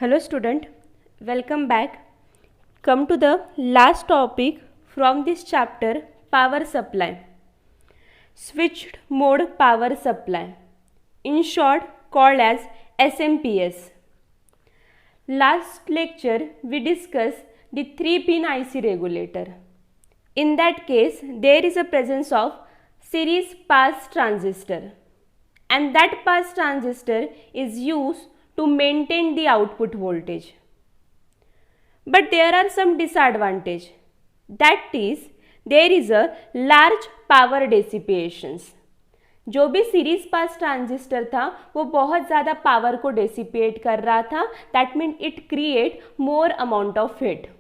Hello student, welcome back. Come to the last topic from this chapter, power supply. Switched mode power supply, in short called as SMPS. Last lecture we discussed the 3-pin IC regulator. In that case there is a presence of series pass transistor, and that pass transistor is used to maintain the output voltage. But there are some disadvantages. That is, there is a large power dissipations. जो भी series पास transistor था वो बहुत ज़्यादा power को dissipate कर रहा था. That mean it create more amount of heat.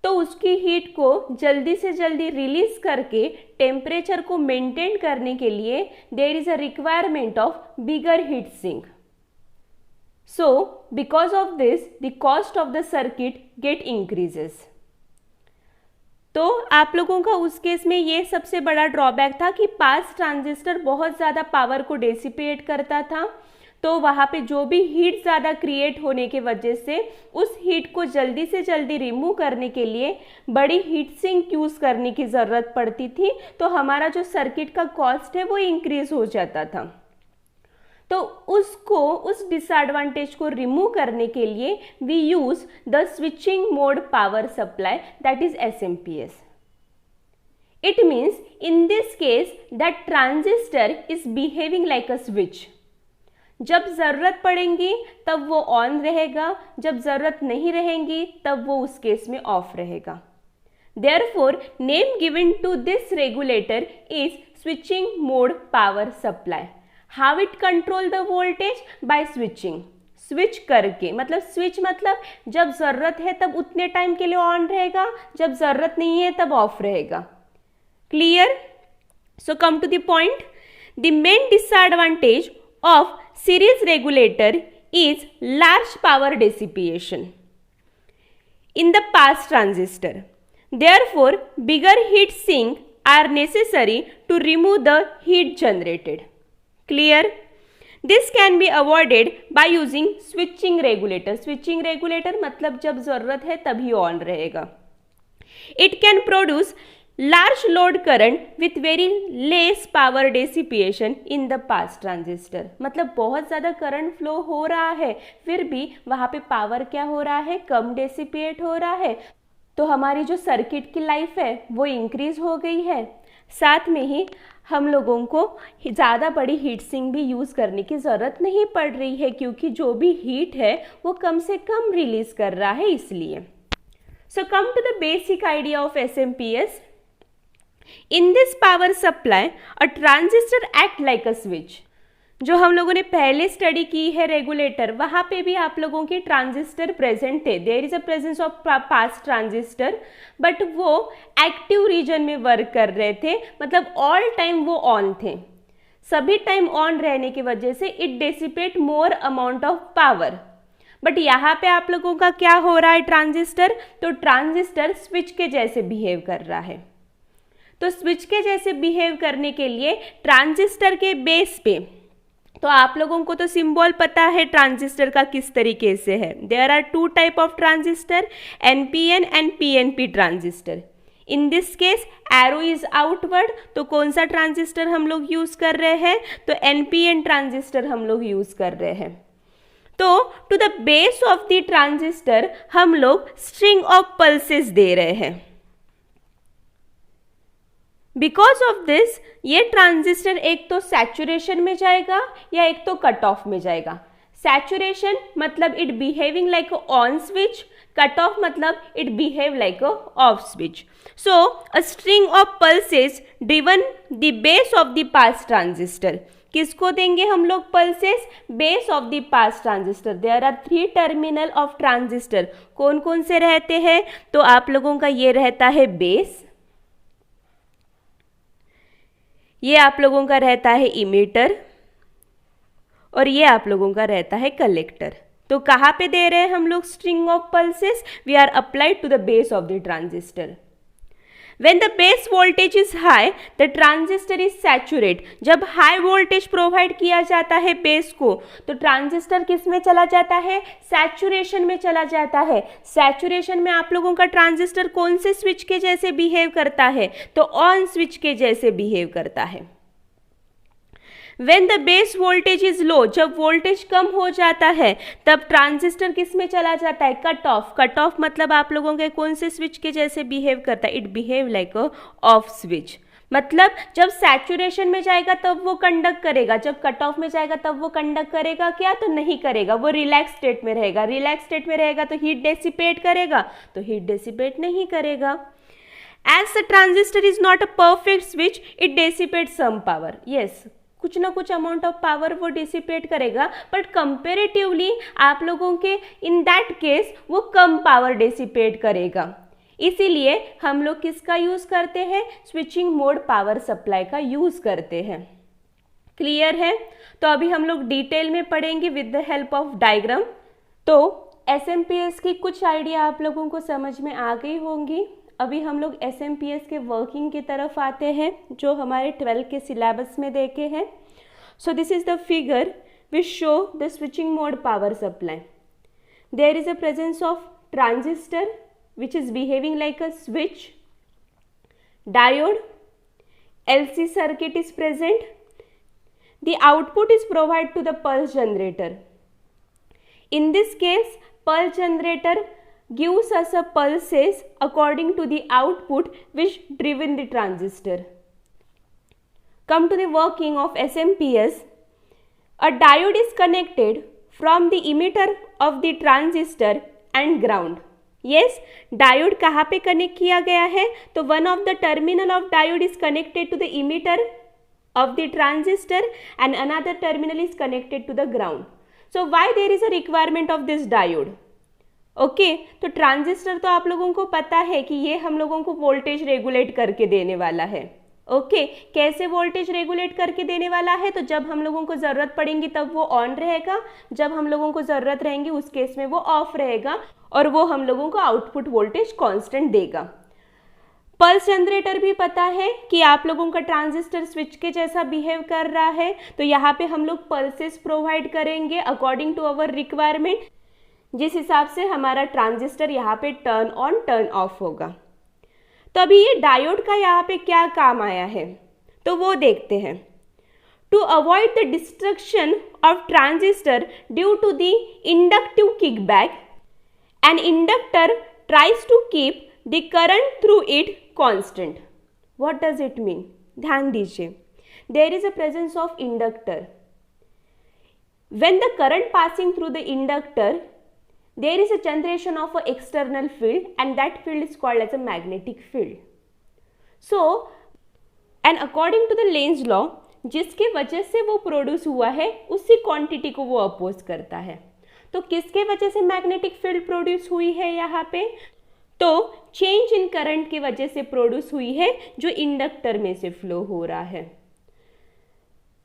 तो उसकी हीट को जल्दी से जल्दी रिलीज करके टेम्परेचर को मेंटेन करने के लिए there is a requirement of bigger heat sink. So, because of this, the cost of the circuit get increases. तो आप लोगों का उस केस में ये सबसे बड़ा ड्रॉबैक था कि पास ट्रांजिस्टर बहुत ज़्यादा पावर को डेसिपेट करता था. तो वहाँ पे जो भी हीट ज़्यादा क्रिएट होने के वजह से उस हीट को जल्दी से जल्दी रिमूव करने के लिए बड़ी हीट सिंक यूज़ करने की ज़रूरत पड़ती थी. तो हमारा जो सर्किट का कॉस्ट है वो इंक्रीज हो जाता था. तो उस डिसएडवांटेज को रिमूव करने के लिए we use the switching mode power supply, that is SMPS. It means in this case that transistor is behaving like a switch. जब जरूरत पड़ेगी तब वो ऑन रहेगा, जब जरूरत नहीं रहेगी तब वो उस केस में ऑफ रहेगा. Therefore name given to this regulator is switching mode power supply. How it control the voltage? By switching. Switch करके, मतलब स्विच मतलब जब ज़रूरत है तब उतने टाइम के लिए ऑन रहेगा, जब ज़रूरत नहीं है तब ऑफ रहेगा. Clear? So come to the point. The main disadvantage of series regulator is large power dissipation in the pass transistor. Therefore, bigger heat sink are necessary to remove the heat generated. Clear? This can be avoided by using switching regulator. Switching regulator मतलब जब ज़रूरत है तभी on रहेगा. It can produce large load current with very less power dissipation in the pass transistor. मतलब बहुत ज़्यादा current flow हो रहा है फिर भी वहाँ पे पावर क्या हो रहा है, कम डेसिपेट हो रहा है. तो हमारी जो सर्किट की लाइफ है वो इंक्रीज हो गई है. साथ में ही हम लोगों को ज़्यादा बड़ी हीट सिंक भी यूज़ करने की ज़रूरत नहीं पड़ रही है क्योंकि जो भी हीट है वो कम से कम रिलीज़ कर रहा है इसलिए. So come to the basic idea of SMPS. In this power supply a transistor act like a switch. जो हम लोगों ने पहले स्टडी की है रेगुलेटर, वहाँ पे भी आप लोगों के ट्रांजिस्टर प्रेजेंट थे. There is a presence of pass transistor, but वो एक्टिव रीजन में वर्क कर रहे थे, मतलब ऑल टाइम वो ऑन थे. सभी टाइम ऑन रहने की वजह से it dissipate more amount of power. But यहाँ पे आप लोगों का क्या हो रहा है, ट्रांजिस्टर, तो ट्रांजिस्टर स्विच के जैसे बिहेव कर रहा है. तो स्विच के जैसे बिहेव करने के लिए ट्रांजिस्टर के बेस पे, तो आप लोगों को तो सिंबल पता है ट्रांजिस्टर का किस तरीके से है. There are 2 type of transistor, NPN and PNP transistor. In this case arrow is outward, तो कौन सा ट्रांजिस्टर हम लोग यूज कर रहे हैं, तो NPN ट्रांजिस्टर हम लोग यूज कर रहे हैं. तो to the base of the transistor हम लोग स्ट्रिंग ऑफ पल्सेस दे रहे हैं. बिकॉज ऑफ दिस ये ट्रांजिस्टर एक तो सैचुरेशन में जाएगा या एक तो कट ऑफ में जाएगा. सैचुरेशन मतलब it behaving like a on switch, cut off मतलब it behave like a off switch. So a string of pulses driven the base of the pass transistor. किसको देंगे हम लोग pulses, base of the pass transistor. There are 3 terminal of transistor. कौन कौन से रहते हैं, तो आप लोगों का ये रहता है बेस, ये आप लोगों का रहता है इमीटर, और ये आप लोगों का रहता है कलेक्टर. तो कहाँ पे दे रहे हैं हम लोग string of pulses, we are applied to the base of the transistor. When the base voltage is high, the transistor is saturate. जब हाई वोल्टेज प्रोवाइड किया जाता है बेस को, तो ट्रांजिस्टर किस में चला जाता है? सैचुरेशन में चला जाता है. सैचुरेशन में आप लोगों का ट्रांजिस्टर कौन से स्विच के जैसे बिहेव करता है? तो ऑन स्विच के जैसे बिहेव करता है. When the base voltage is low, जब वोल्टेज कम हो जाता है, तब ट्रांजिस्टर किस में चला जाता है? Cut off. कट ऑफ मतलब आप लोगों के कौन से स्विच के जैसे बिहेव करता है? It behave like a off switch. मतलब जब सैचुरेशन में जाएगा तब वो कंडक्ट करेगा, जब कट ऑफ में जाएगा तब वो कंडक्ट करेगा क्या? तो नहीं करेगा, वो रिलैक्स स्टेट में रहेगा. रिलैक्स स्टेट में रहेगा तो हीट डेसिपेट करेगा, तो हीट डेसिपेट नहीं करेगा. As the transistor is not a perfect switch, it dissipates some power. Yes, कुछ ना कुछ अमाउंट ऑफ पावर वो डिसिपेट करेगा, बट कंपेरेटिवली आप लोगों के इन दैट केस वो कम पावर डिसिपेट करेगा. इसीलिए हम लोग किसका यूज करते हैं? स्विचिंग मोड पावर सप्लाई का यूज करते हैं. क्लियर है? तो अभी हम लोग डिटेल में पढ़ेंगे with the help of diagram. तो SMPS की कुछ आइडिया आप लोगों को समझ में आ गई होंगी. अभी हम लोग SMPS के वर्किंग की तरफ आते हैं जो हमारे 12 के सिलेबस में देखे हैं. So this is the figure which show the switching mode power supply. There is a presence of transistor which is behaving like a switch. Diode, LC circuit is present. The output is provided to the pulse generator. In this case, pulse generator gives us a pulses according to the output which driven the transistor. Come to the working of SMPS. A diode is connected from the emitter of the transistor and ground. Yes, diode कहाँ पे connect किया गया है? तो one of the terminal of diode is connected to the emitter of the transistor and another terminal is connected to the ground. So why there is a requirement of this diode? Okay, तो transistor तो आप लोगों को पता है कि ये हम लोगों को वोल्टेज रेगुलेट करके देने वाला है. ओके, कैसे वोल्टेज रेगुलेट करके देने वाला है? तो जब हम लोगों को ज़रूरत पड़ेगी तब वो ऑन रहेगा, जब हम लोगों को ज़रूरत रहेंगी उस केस में वो ऑफ रहेगा, और वो हम लोगों को आउटपुट वोल्टेज कांस्टेंट देगा. पल्स जनरेटर भी पता है कि आप लोगों का ट्रांजिस्टर स्विच के जैसा बिहेव कर रहा है, तो यहाँ पे हम लोग पल्सेस प्रोवाइड करेंगे अकॉर्डिंग टू अवर रिक्वायरमेंट, जिस हिसाब से हमारा ट्रांजिस्टर यहाँ पे टर्न ऑन टर्न ऑफ होगा. तो अभी ये डायोड का यहाँ पे क्या काम आया है तो वो देखते हैं. To avoid the destruction of transistor due to the inductive kickback, an inductor tries to keep the current through it constant. What does it mean? ध्यान दीजिए. There is a presence of inductor. When the current passing through the inductor, there is a generation of an external field and that field is called as a magnetic field. So, and according to the Lenz law, जिसके वजह से वो produce हुआ है उसी quantity को वो oppose करता है. तो किसके वजह से मैग्नेटिक फील्ड प्रोड्यूस हुई है यहाँ पे? तो चेंज इन करंट की वजह से प्रोड्यूस हुई है जो इंडक्टर में से फ्लो हो रहा है.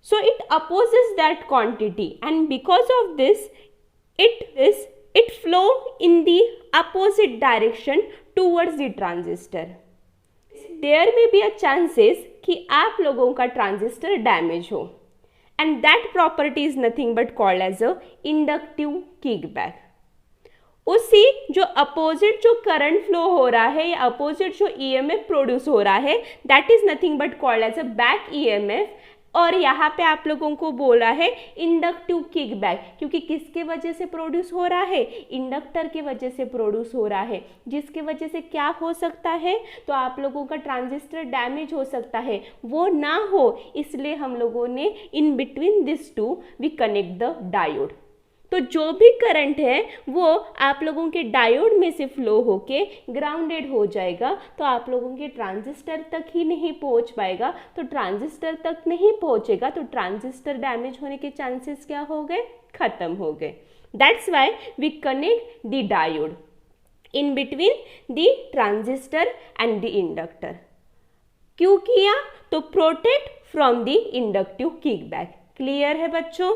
So it opposes that quantity and because of this it flow in the opposite direction towards the transistor. There may be a chances कि आप लोगों का ट्रांजिस्टर डैमेज हो and that property is nothing but called as a inductive kickback. उसी जो opposite जो current flow हो रहा है या अपोजिट जो EMF प्रोड्यूस हो रहा है that is nothing but called as a back EMF, और यहाँ पे आप लोगों को बोला है इंडक्टिव किकबैक, क्योंकि किसके वजह से प्रोड्यूस हो रहा है? इंडक्टर की वजह से प्रोड्यूस हो रहा है, जिसके वजह से क्या हो सकता है? तो आप लोगों का ट्रांजिस्टर डैमेज हो सकता है. वो ना हो इसलिए हम लोगों ने in between this two we connect the diode. तो जो भी करंट है वो आप लोगों के डायोड में से फ्लो होके ग्राउंडेड हो जाएगा, तो आप लोगों के ट्रांजिस्टर तक ही नहीं पहुंच पाएगा. तो ट्रांजिस्टर तक नहीं पहुंचेगा तो ट्रांजिस्टर डैमेज होने के चांसेस क्या हो गए? खत्म हो गए. That's why we connect the diode in between the transistor and the inductor. क्यों किया? तो protect from the inductive kickback. Clear है बच्चों?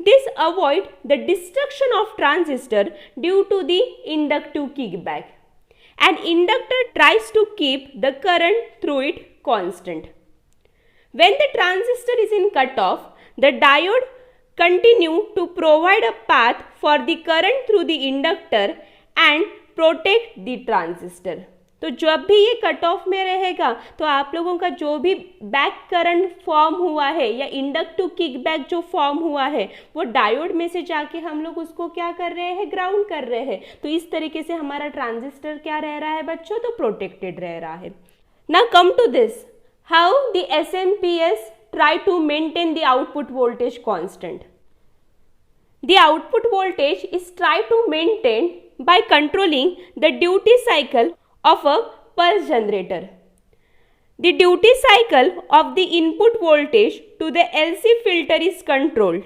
This avoid the destruction of transistor due to the inductive kickback An inductor tries to keep the current through it constant. When the transistor is in cutoff, the diode continue to provide a path for the current through the inductor and protect the transistor. तो जब भी ये cut off में रहेगा तो आप लोगों का जो भी बैक करंट फॉर्म हुआ है या इंडक्टिव किकबैक जो फॉर्म हुआ है वो डायोड में से जाके हम लोग उसको क्या कर रहे हैं, ग्राउंड कर रहे हैं. तो इस तरीके से हमारा ट्रांजिस्टर क्या रह रहा है बच्चों, तो प्रोटेक्टेड रह रहा है. Now come to this, how the SMPS try to maintain the output voltage constant. The output voltage is tried to maintain by controlling the duty cycle of a pulse generator. The duty cycle of the input voltage to the LC filter is controlled.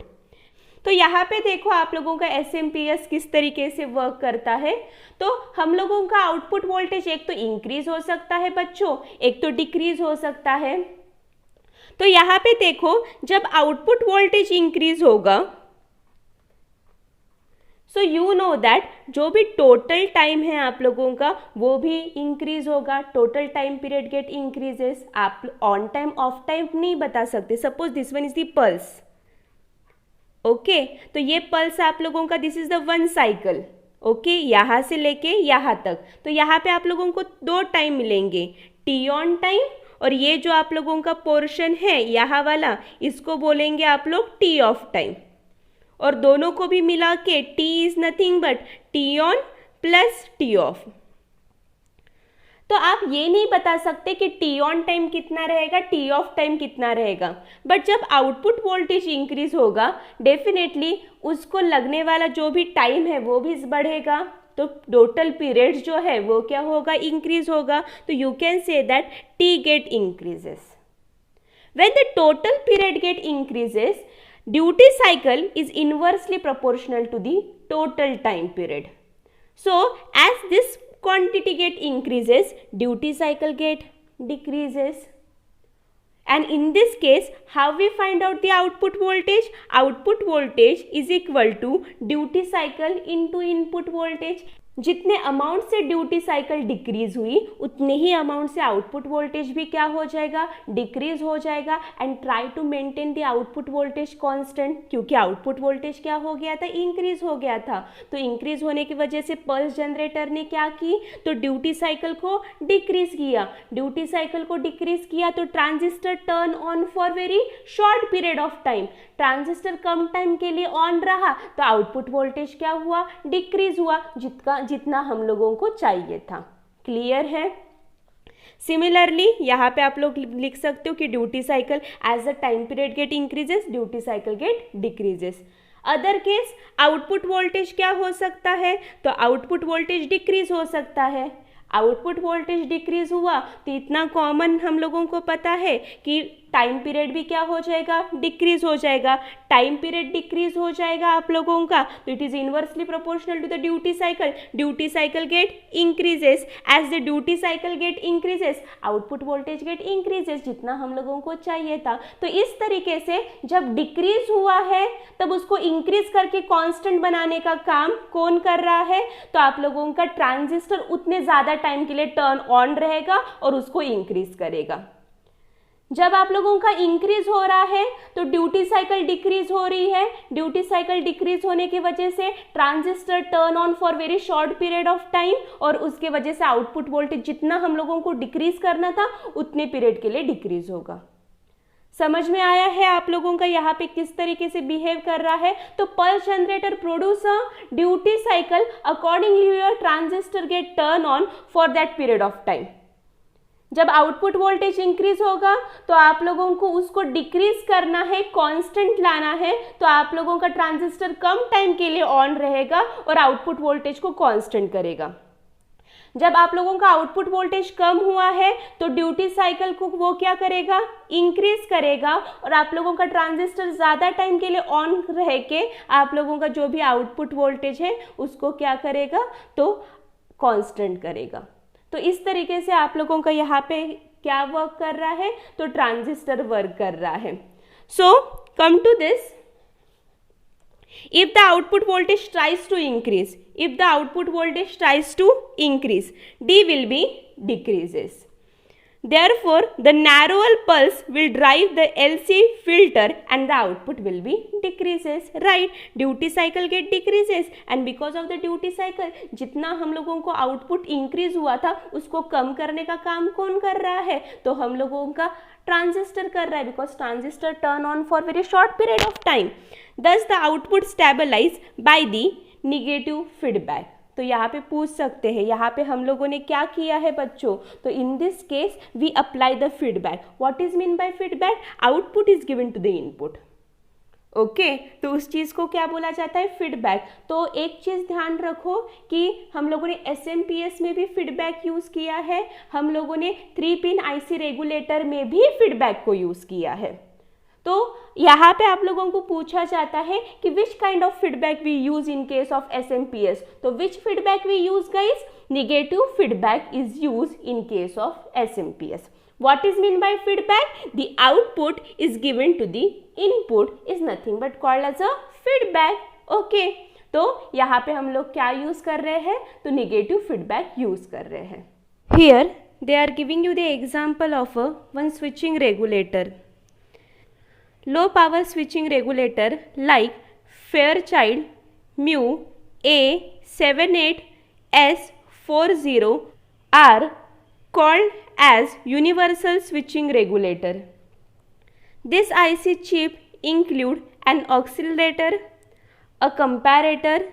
तो यहाँ पे देखो आप लोगों का SMPS किस तरीके से वर्क करता है. तो हम लोगों का आउटपुट वोल्टेज एक तो इंक्रीज हो सकता है बच्चों, एक तो डिक्रीज हो सकता है. तो यहाँ पे देखो जब आउटपुट वोल्टेज इंक्रीज होगा सो यू नो दैट जो भी टोटल टाइम है आप लोगों का वो भी इंक्रीज होगा. Total time period get increases. आप ऑन टाइम ऑफ टाइम नहीं बता सकते. Suppose this one is the pulse. Okay, तो ये पल्स आप लोगों का this is the one cycle. Okay, यहाँ से लेके यहाँ तक. तो यहाँ पे आप लोगों को दो टाइम मिलेंगे, टी ऑन टाइम और ये जो आप लोगों का पोर्शन है यहाँ वाला इसको बोलेंगे आप लोग टी ऑफ टाइम. और दोनों को भी मिला के T is nothing but T on plus T of. तो आप ये नहीं बता सकते कि टी ऑन टाइम कितना रहेगा, टी ऑफ टाइम कितना रहेगा. बट जब आउटपुट वोल्टेज इंक्रीज होगा डेफिनेटली उसको लगने वाला जो भी टाइम है वो भी बढ़ेगा. तो टोटल पीरियड जो है वो क्या होगा, इंक्रीज होगा. तो you can say that T get increases. When the total period get increases, duty cycle is inversely proportional to the total time period. So as this quantity get increases, duty cycle get decreases. And in this case, how we find out the output voltage? Output voltage is equal to duty cycle into input voltage. जितने amount से duty cycle decrease हुई उतने ही amount से output voltage भी क्या हो जाएगा, डिक्रीज हो जाएगा. And try to maintain the output voltage constant, क्योंकि आउटपुट वोल्टेज क्या हो गया था, इंक्रीज हो गया था. तो इंक्रीज होने की वजह से पल्स जनरेटर ने क्या की, तो ड्यूटी साइकिल को डिक्रीज किया. ड्यूटी साइकिल को डिक्रीज किया तो transistor turn on for very short period of time. Transistor come time के लिए ऑन रहा तो आउटपुट वोल्टेज क्या हुआ, डिक्रीज हुआ जितना हम लोगों को चाहिए था. क्लियर है. सिमिलरली यहाँ पे आप लोग लिख सकते हो कि duty cycle as the time period get increases, duty cycle get decreases. Other case output voltage क्या हो सकता है, तो आउटपुट वोल्टेज डिक्रीज हो सकता है. आउटपुट वोल्टेज डिक्रीज हुआ तो इतना कॉमन हम लोगों को पता है कि टाइम पीरियड भी क्या हो जाएगा, डिक्रीज हो जाएगा. टाइम पीरियड डिक्रीज हो जाएगा आप लोगों का तो it is inversely proportional to the duty cycle. Duty cycle get increases. As the duty cycle get increases, output voltage get increases जितना हम लोगों को चाहिए था. तो इस तरीके से जब डिक्रीज हुआ है तब उसको इंक्रीज करके कांस्टेंट बनाने का काम कौन कर रहा है, तो आप लोगों का ट्रांजिस्टर उतने ज्यादा टाइम के लिए टर्न ऑन रहेगा और उसको इंक्रीज करेगा. जब आप लोगों का इंक्रीज हो रहा है तो ड्यूटी साइकिल डिक्रीज हो रही है. ड्यूटी साइकिल डिक्रीज होने की वजह से transistor turn on for very short period of time और उसके वजह से आउटपुट वोल्टेज जितना हम लोगों को डिक्रीज करना था उतने पीरियड के लिए डिक्रीज होगा. समझ में आया है आप लोगों का यहाँ पे किस तरीके से बिहेव कर रहा है. तो pulse generator produce a duty cycle accordingly your transistor gate turn on for that period of time. जब आउटपुट वोल्टेज इंक्रीज होगा तो आप लोगों को उसको डिक्रीज करना है, कांस्टेंट लाना है. तो आप लोगों का ट्रांजिस्टर कम टाइम के लिए ऑन रहेगा और आउटपुट वोल्टेज को कांस्टेंट करेगा. जब आप लोगों का आउटपुट वोल्टेज कम हुआ है तो ड्यूटी साइकिल को वो क्या करेगा, इंक्रीज करेगा और आप लोगों का ट्रांजिस्टर ज़्यादा टाइम के लिए ऑन रह के आप लोगों का जो भी आउटपुट वोल्टेज है उसको क्या करेगा, तो कांस्टेंट करेगा. तो इस तरीके से आप लोगों का यहाँ पे क्या वर्क कर रहा है, तो ट्रांजिस्टर वर्क कर रहा है. So come to this, If the output voltage tries to increase, D will be decreases. Therefore, the narrower pulse will drive the LC filter and the output will be decreases, right? Duty cycle get decreases and because of the duty cycle जितना हम लोगों को output increase हुआ था उसको कम करने का काम कौन कर रहा है? तो हम लोगों का ट्रांजिस्टर कर रहा है, because transistor turn on for very short period of time. Thus the output stabilize by the negative feedback. तो यहाँ पे पूछ सकते हैं, यहाँ पे हम लोगों ने क्या किया है बच्चों? तो in this case we apply the feedback. What is mean by feedback? Output is given to the input. Okay, तो उस चीज को क्या बोला जाता है? फीडबैक. तो एक चीज ध्यान रखो कि हम लोगों ने SMPS में भी फीडबैक यूज किया है, हम लोगों ने 3 पिन IC रेगुलेटर में भी फीडबैक को यूज किया है. तो यहाँ पे आप लोगों को पूछा जाता है कि which kind of feedback we use in case of SMPS. तो which feedback we use guys? Negative feedback is use in case of SMPS. What is mean by feedback? The output is given to the input is nothing but called as a feedback. Okay. तो यहाँ पे हम लोग क्या use कर रहे हैं? तो नेगेटिव फीडबैक यूज कर रहे हैं. Here they are giving you the example of one switching regulator. Low power switching regulator like Fairchild Mu A78S40 are called as universal switching regulator. This IC chip include an oscillator, a comparator,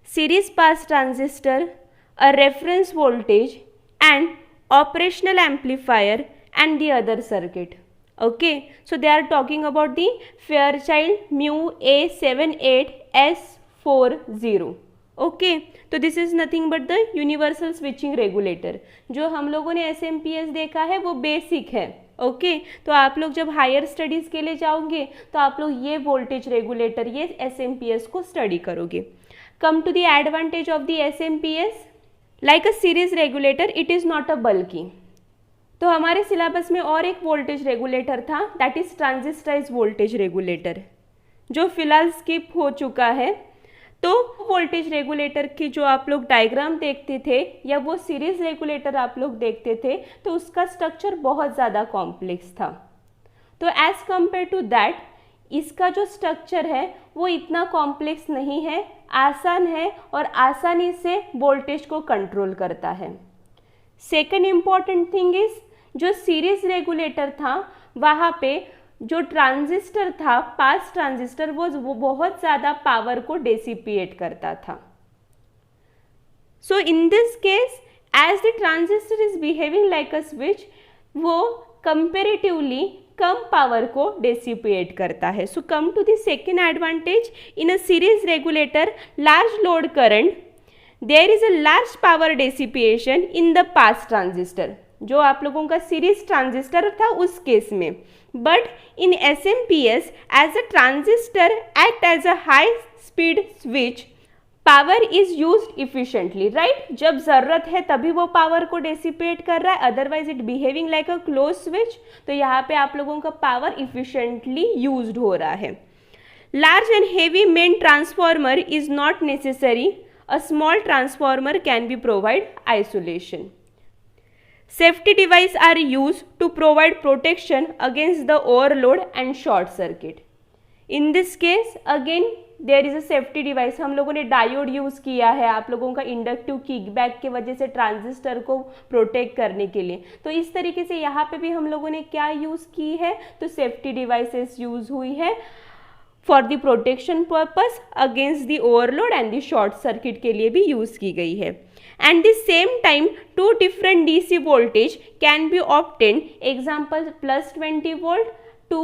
series pass transistor, a reference voltage and operational amplifier and the other circuit. Okay, so they are talking about the Fairchild Mu A78S40. Okay, तो this is nothing but the universal switching regulator. जो हम लोगों ने SMPS देखा है वो basic है. Okay, तो आप लोग जब हायर स्टडीज के लिए जाओगे तो आप लोग ये वोल्टेज रेगुलेटर, ये SMPS को स्टडी करोगे. Come to the advantage of the SMPS. Like a series regulator it is not a bulky. तो हमारे सिलेबस में और एक वोल्टेज रेगुलेटर था, that is transistorise voltage regulator, जो फिलहाल स्किप हो चुका है. तो वोल्टेज रेगुलेटर की जो आप लोग डायग्राम देखते थे या वो सीरीज रेगुलेटर आप लोग देखते थे तो उसका स्ट्रक्चर बहुत ज़्यादा कॉम्प्लेक्स था. तो एज कंपेयर टू दैट इसका जो स्ट्रक्चर है वो इतना कॉम्प्लेक्स नहीं है, आसान है और आसानी से वोल्टेज को कंट्रोल करता है. सेकेंड इम्पॉर्टेंट थिंग इज जो सीरीज रेगुलेटर था वहाँ पे जो ट्रांजिस्टर था, पास ट्रांजिस्टर, वो बहुत ज़्यादा पावर को डेसिपिएट करता था. So in this case as the transistor is behaving like a switch, वो कंपेरेटिवली कम पावर को डेसिपिएट करता है. So come to the second advantage. In a series regulator large load current there is a large power dissipation in the pass transistor, जो आप लोगों का series transistor था उस केस में. But in SMPS as a transistor act as a high speed switch, power is used efficiently, right. जब जरूरत है तभी वो पावर को डेसिपेट कर रहा है, otherwise it behaving like a close switch. तो यहाँ पे आप लोगों का पावर इफिशिएंटली यूज्ड हो रहा है. Large and heavy main transformer is not necessary, a small transformer can be provide isolation. Safety devices are used to provide protection against the overload and short circuit. In this case, again there is a safety device. हम लोगों ने diode use किया है आप लोगों का inductive kickback के वजह से ट्रांजिस्टर को प्रोटेक्ट करने के लिए. तो इस तरीके से यहाँ पे भी हम लोगों ने क्या यूज़ की है? तो सेफ्टी डिवाइसेस यूज़ हुई है for the protection purpose against the overload and the short circuit के लिए भी यूज़ की गई है. And the same time two different DC voltage can be obtained. Example plus 20 volt to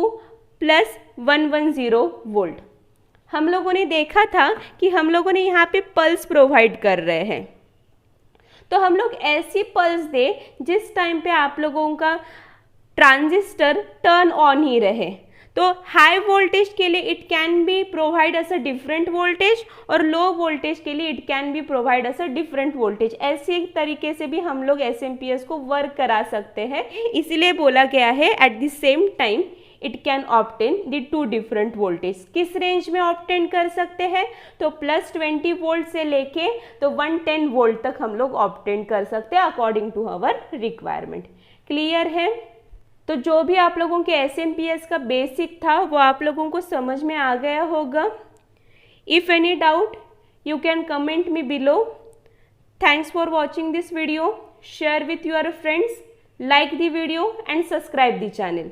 plus 110 volt. हम लोगों ने देखा था कि हम लोगों ने यहाँ पे पल्स प्रोवाइड कर रहे हैं. तो हम लोग ऐसी पल्स दे जिस टाइम पे आप लोगों का ट्रांजिस्टर टर्न ऑन ही रहे. तो हाई वोल्टेज के लिए it can be provide S a different voltage और लो वोल्टेज के लिए it can be provide S a different voltage. ऐसे तरीके से भी हम लोग SMPS को वर्क करा सकते हैं. इसीलिए बोला गया है at the same time it can obtain the 2 different voltage. किस रेंज में ऑब्टेन कर सकते हैं? तो +20 वोल्ट से लेके तो 110 वोल्ट तक हम लोग ऑब्टेन कर सकते हैं according to our requirement. Clear है? तो जो भी आप लोगों के SMPS का बेसिक था वो आप लोगों को समझ में आ गया होगा। If any doubt you can comment me below. Thanks for watching this video. Share with your friends, like the video and subscribe the channel.